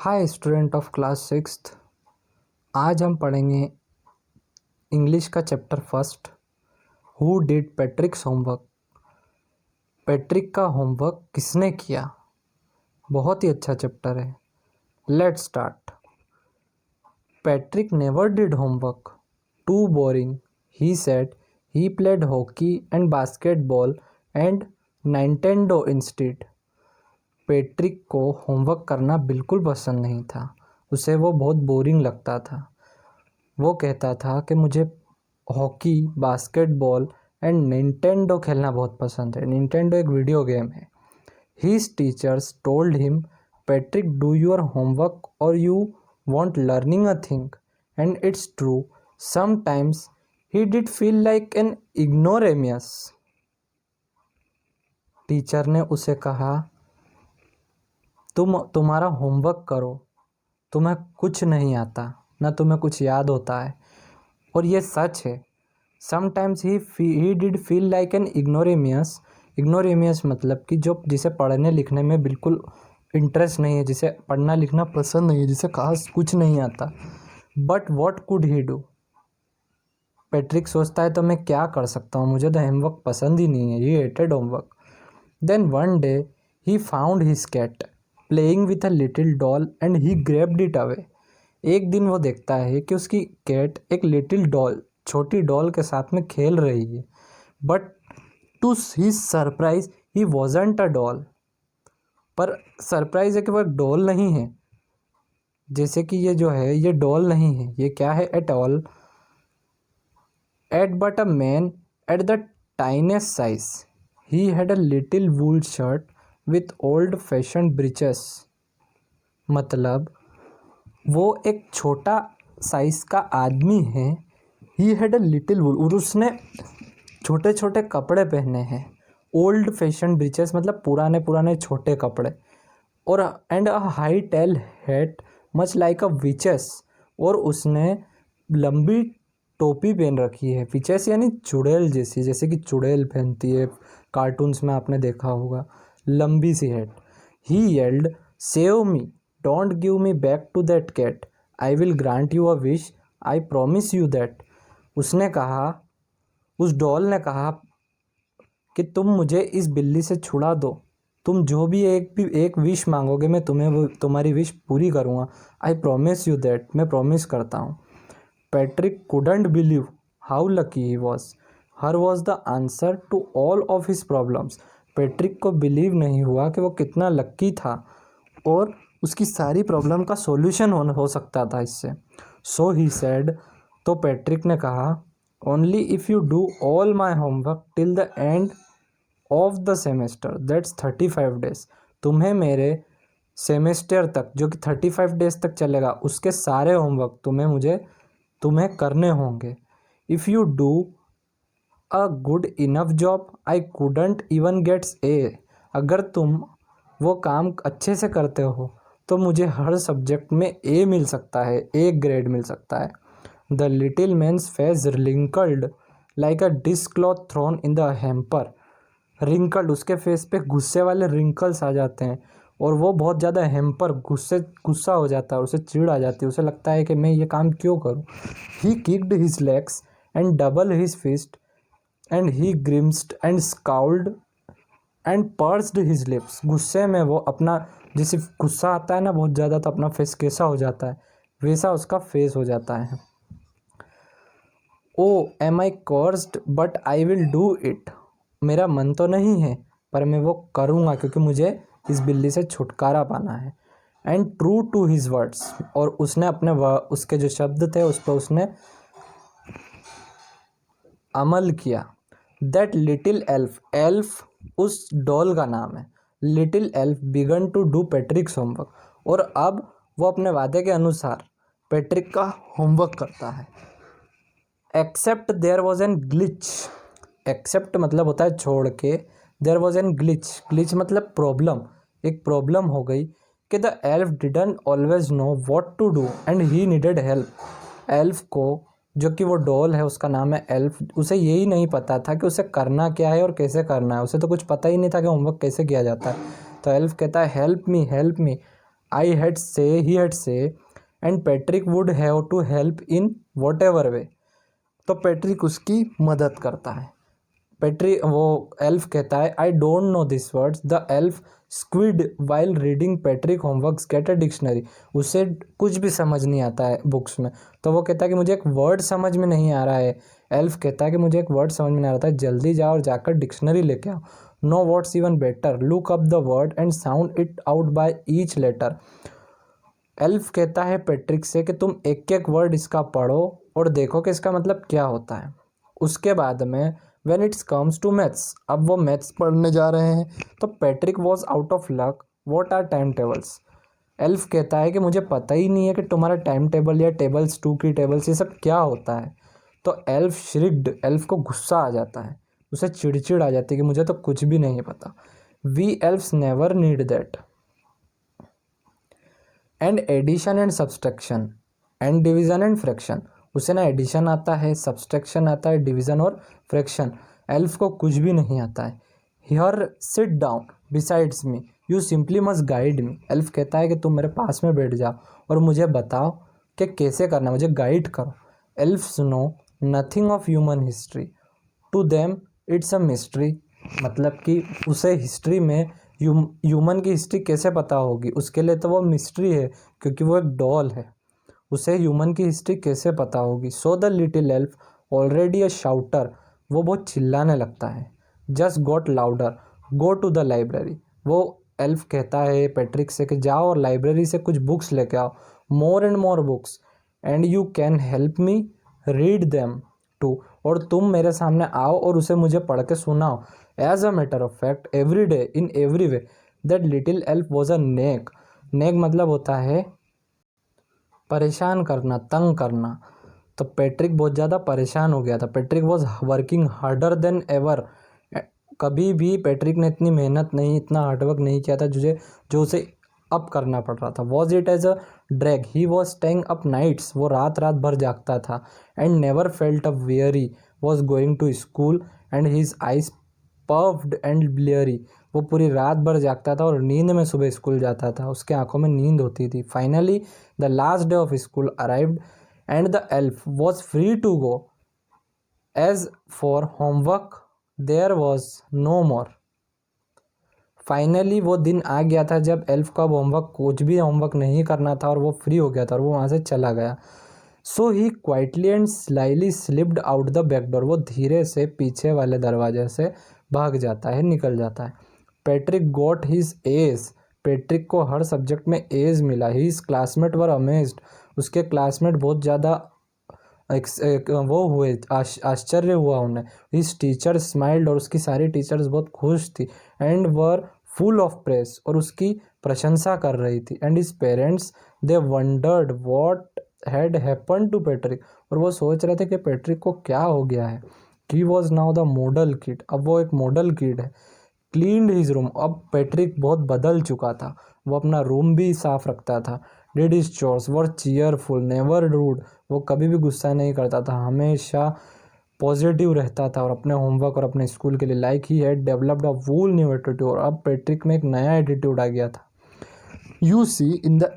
Hi student of class sixth. आज हम पढ़ेंगे इंग्लिश का chapter first. Who did Patrick's homework. Patrick का होमवर्क किसने किया। बहुत ही अच्छा चैप्टर है। Let's start. Patrick never did homework. Too boring, he said. He played hockey and basketball and Nintendo instead. Patrick को होमवर्क करना बिल्कुल पसंद नहीं था। उसे वो बहुत बोरिंग लगता था। वो कहता था कि मुझे हॉकी, बास्केटबॉल एंड निंटेंडो खेलना बहुत पसंद है। निंटेंडो एक वीडियो गेम है। His teachers told him, Patrick, do your homework or you won't learning a thing. And it's true. Sometimes he did feel like an ignoramus. Teacher ने उसे कहा, तुम्हारा होमवर्क करो, तुम्हें कुछ नहीं आता, ना तुम्हें कुछ याद होता है। और ये सच है। Sometimes he did feel like an ignoramus. Ignoramus मतलब कि जो जिसे पढ़ने लिखने में बिल्कुल इंटरेस्ट नहीं है, जिसे पढ़ना लिखना पसंद नहीं है, जिसे खास कुछ नहीं आता। But what could he do. Patrick सोचता है तो मैं क्या कर सकता हूँ, मुझे तो होमवर्क पसंद ही नहीं है। He hated homework. Then one day he found his cat playing with a little doll and he grabbed it away. एक दिन वो देखता है कि उसकी कैट एक लिटिल डॉल, छोटी डॉल के साथ में खेल रही है। But to his surprise he wasn't a doll. पर सरप्राइज है कि वह डॉल नहीं है। जैसे कि ये जो है ये डॉल नहीं है। ये क्या है? At all at but a man at the tiniest size. He had a little wool shirt with old fashion breeches. मतलब वो एक छोटा साइज का आदमी है। ही हैड अ लिटिल वूल, और उसने छोटे छोटे कपड़े पहने हैं। ओल्ड फैशन ब्रीचेस मतलब पुराने पुराने छोटे कपड़े। और and a high tall hat much like a witches. और उसने लंबी टोपी पहन रखी है। विचेस यानी चुड़ैल जैसी, जैसे कि चुड़ैल पहनती है कार्टून्स में, आपने देखा होगा। लंबी सी hat. He yelled, save me, don't give me back to that cat, I will grant you a wish, I promise you that. उसने कहा, उस डॉल ने कहा कि तुम मुझे इस बिल्ली से छुड़ा दो। तुम जो भी एक विश मांगोगे मैं तुम्हें वो तुम्हारी विश पूरी करूँगा। आई प्रॉमिस यू दैट, मैं प्रॉमिस करता हूँ। Patrick couldn't believe how lucky he was. Her was the answer to all of his problems. Patrick को बिलीव नहीं हुआ कि वो कितना लक्की था और उसकी सारी प्रॉब्लम का सॉल्यूशन हो सकता था इससे। सो ही सेड, तो पैट्रिक ने कहा, only if you do all my homework till the end of the semester, that's 35 days. तुम्हें मेरे सेमेस्टर तक, जो कि 35 डेज तक चलेगा, उसके सारे होमवर्क तुम्हें करने होंगे। If you do a good enough job I couldn't even gets A. अगर तुम वो काम अच्छे से करते हो तो मुझे हर सब्जेक्ट में ए मिल सकता है, ए ग्रेड मिल सकता है। The little man's face wrinkled like a dish cloth thrown in the hamper. Wrinkled, उसके फेस पे गुस्से वाले रिंकल्स आ जाते हैं और वो बहुत ज़्यादा हैम्पर, गुस्सा हो जाता है, उसे चिढ़ आ जाती है, उसे लगता है कि मैं ये काम क्यों करूँ। He kicked his legs and double his fist and he grimaced and scowled and pursed his lips. गुस्से में वो अपना, जैसे गुस्सा आता है ना बहुत ज़्यादा, तो अपना फेस कैसा हो जाता है, वैसा उसका फेस हो जाता है। Oh am I cursed but I will do it. मेरा मन तो नहीं है पर मैं वो करूँगा क्योंकि मुझे इस बिल्ली से छुटकारा पाना है। And true to his words, और उसने उसके जो शब्द थे उस पर उसने अमल किया। दैट लिटिल एल्फ, एल्फ उस डॉल का नाम है। Little elf began to do Patrick's homework, और अब वो अपने वादे के अनुसार पैट्रिक का होमवर्क करता है। Except there was an glitch. Except मतलब होता है छोड़ के, there was an glitch, glitch मतलब प्रॉब्लम। एक प्रॉब्लम हो गई कि the elf didn't always know what to do and he needed help. Elf को, जो कि वो डॉल है उसका नाम है एल्फ, उसे यही नहीं पता था कि उसे करना क्या है और कैसे करना है। उसे तो कुछ पता ही नहीं था कि होमवर्क कैसे किया जाता है। तो एल्फ कहता है, help me he had say and Patrick would have to help in whatever way. तो पैट्रिक उसकी मदद करता है। पैट्रिक वो एल्फ कहता है I don't know this words. The elf squid while reading Patrick homeworks get a dictionary. उसे कुछ भी समझ नहीं आता है बुक्स में, तो वो कहता है कि मुझे एक वर्ड समझ में नहीं आ रहा है। एल्फ कहता है कि मुझे एक वर्ड समझ में नहीं आ रहा था, जल्दी जाओ और जाकर डिक्शनरी लेके आओ। No what's even better, look up the word and sound it out by each letter. Elf कहता है पैट्रिक से कि तुम एक एक वर्ड इसका पढ़ो और देखो कि इसका मतलब क्या होता है। उसके बाद में when it's comes to maths, अब वो मैथ्स पढ़ने जा रहे हैं, तो Patrick was out of luck. What are time tables? Elf कहता है कि मुझे पता ही नहीं है कि तुम्हारा टाइम टेबल या टेबल्स 2 की टेबल्स ये सब क्या होता है। तो एल्फ श्रिक्ड, एल्फ को गुस्सा आ जाता है, उसे चिड़चिड़ आ जाती है कि मुझे तो कुछ भी नहीं पता। We elves never need that. And addition and subtraction and division and fraction, उसे ना एडिशन आता है, सब्सट्रैक्शन आता है, डिवीज़न और फ्रैक्शन। एल्फ को कुछ भी नहीं आता है। Here sit down besides me, you simply must guide me. Elf कहता है कि तुम मेरे पास में बैठ जाओ और मुझे बताओ कि कैसे करना, मुझे गाइड करो। Elves know nothing of human history, to them it's a mystery. मतलब कि उसे हिस्ट्री में ह्यूमन की हिस्ट्री कैसे पता होगी, उसके लिए तो वो मिस्ट्री है, क्योंकि वो एक डॉल है, उसे ह्यूमन की हिस्ट्री कैसे पता होगी। So the little elf already a shouter, वो बहुत चिल्लाने लगता है। Just got louder, go to the library, वो एल्फ कहता है पैट्रिक से कि जाओ और लाइब्रेरी से कुछ बुक्स लेके आओ, more and more books, and you can help me read them too, और तुम मेरे सामने आओ और उसे मुझे पढ़ के सुनाओ। As a matter of fact every day in every way that little elf was a neck. Neck मतलब होता है परेशान करना, तंग करना। तो पैट्रिक बहुत ज़्यादा परेशान हो गया था। Patrick was working harder than ever, कभी भी पैट्रिक ने इतनी मेहनत नहीं, इतना हार्डवर्क नहीं किया था जो उसे अब करना पड़ रहा था। Was it as a drag, he was staying up nights, वो रात रात भर जागता था। And never felt a very, was going to school and his eyes puffed and bleary, वो पूरी रात भर जागता था और नींद में सुबह स्कूल जाता था, उसके आंखों में नींद होती थी। Finally the last day of school arrived and the elf was free to go. As for homework there was no more. फाइनली वो दिन आ गया था जब एल्फ का होमवर्क, कुछ भी होमवर्क नहीं करना था और वो फ्री हो गया था और वो वहाँ से चला गया। So he quietly and slyly slipped out the back door, वो धीरे से पीछे वाले दरवाजे से भाग जाता है, निकल जाता है। Patrick got his age, Patrick को हर सब्जेक्ट में एज मिला। हिज क्लासमेट वर अमेज्ड, उसके क्लासमेट बहुत ज़्यादा वो हुए, आश्चर्य हुआ उन्हें। हिज टीचर स्माइल्ड, और उसकी सारी टीचर्स बहुत खुश थी। And were full of praise, और उसकी प्रशंसा कर रही थी। And his parents they wondered what had happen to Patrick, और वो सोच रहे थे कि पैट्रिक को क्या हो गया है। He was now the model kid, अब वो एक मॉडल किड है। क्लीन्ड हिज रूम, अब पैट्रिक बहुत बदल चुका था, वो अपना रूम भी साफ रखता था। Did his chores, were cheerful never rude, वो कभी भी गुस्सा नहीं करता था, हमेशा पॉजिटिव रहता था और अपने होमवर्क और अपने स्कूल के लिए। Like he had developed a wool new attitude, और अब पैट्रिक में एक नया एटीट्यूड आ गया था। You see in the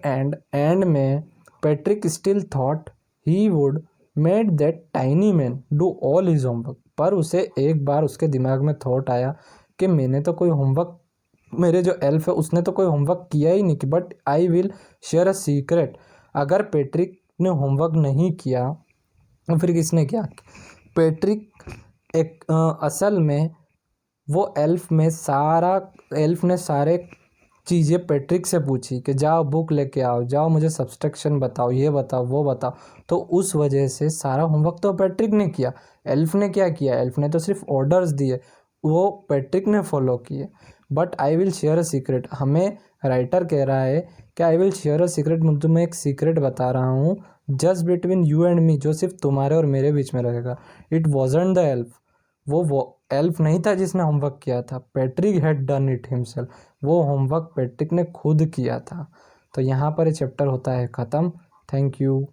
end में Patrick still thought he would made that tiny man do all his homework, पर उसे एक बार उसके दिमाग में थॉट आया कि मैंने तो कोई होमवर्क, मेरे जो एल्फ है उसने तो कोई होमवर्क किया ही नहीं कि, but I will share a secret. अगर पैट्रिक ने होमवर्क नहीं किया तो फिर किसने किया? पैट्रिक एक असल में वो एल्फ ने सारे चीज़ें पैट्रिक से पूछी कि जाओ बुक लेके आओ, जाओ मुझे सब्सट्रैक्शन बताओ, ये बताओ वो बताओ। तो उस वजह से सारा होमवर्क तो पैट्रिक ने किया। एल्फ ने क्या किया? एल्फ ने तो सिर्फ ऑर्डर्स दिए, वो पैट्रिक ने फॉलो किए। But I will share a secret, हमें राइटर कह रहा है कि I will share a secret, मैं तुम्हें एक सीक्रेट बता रहा हूँ, just between you and me, जो सिर्फ तुम्हारे और मेरे बीच में रहेगा। इट वॉजंट द एल्फ, वो एल्फ नहीं था जिसने होमवर्क किया था, Patrick had done it himself, वो होमवर्क पैट्रिक ने खुद किया था। तो यहाँ पर ये चैप्टर होता है ख़त्म। Thank you.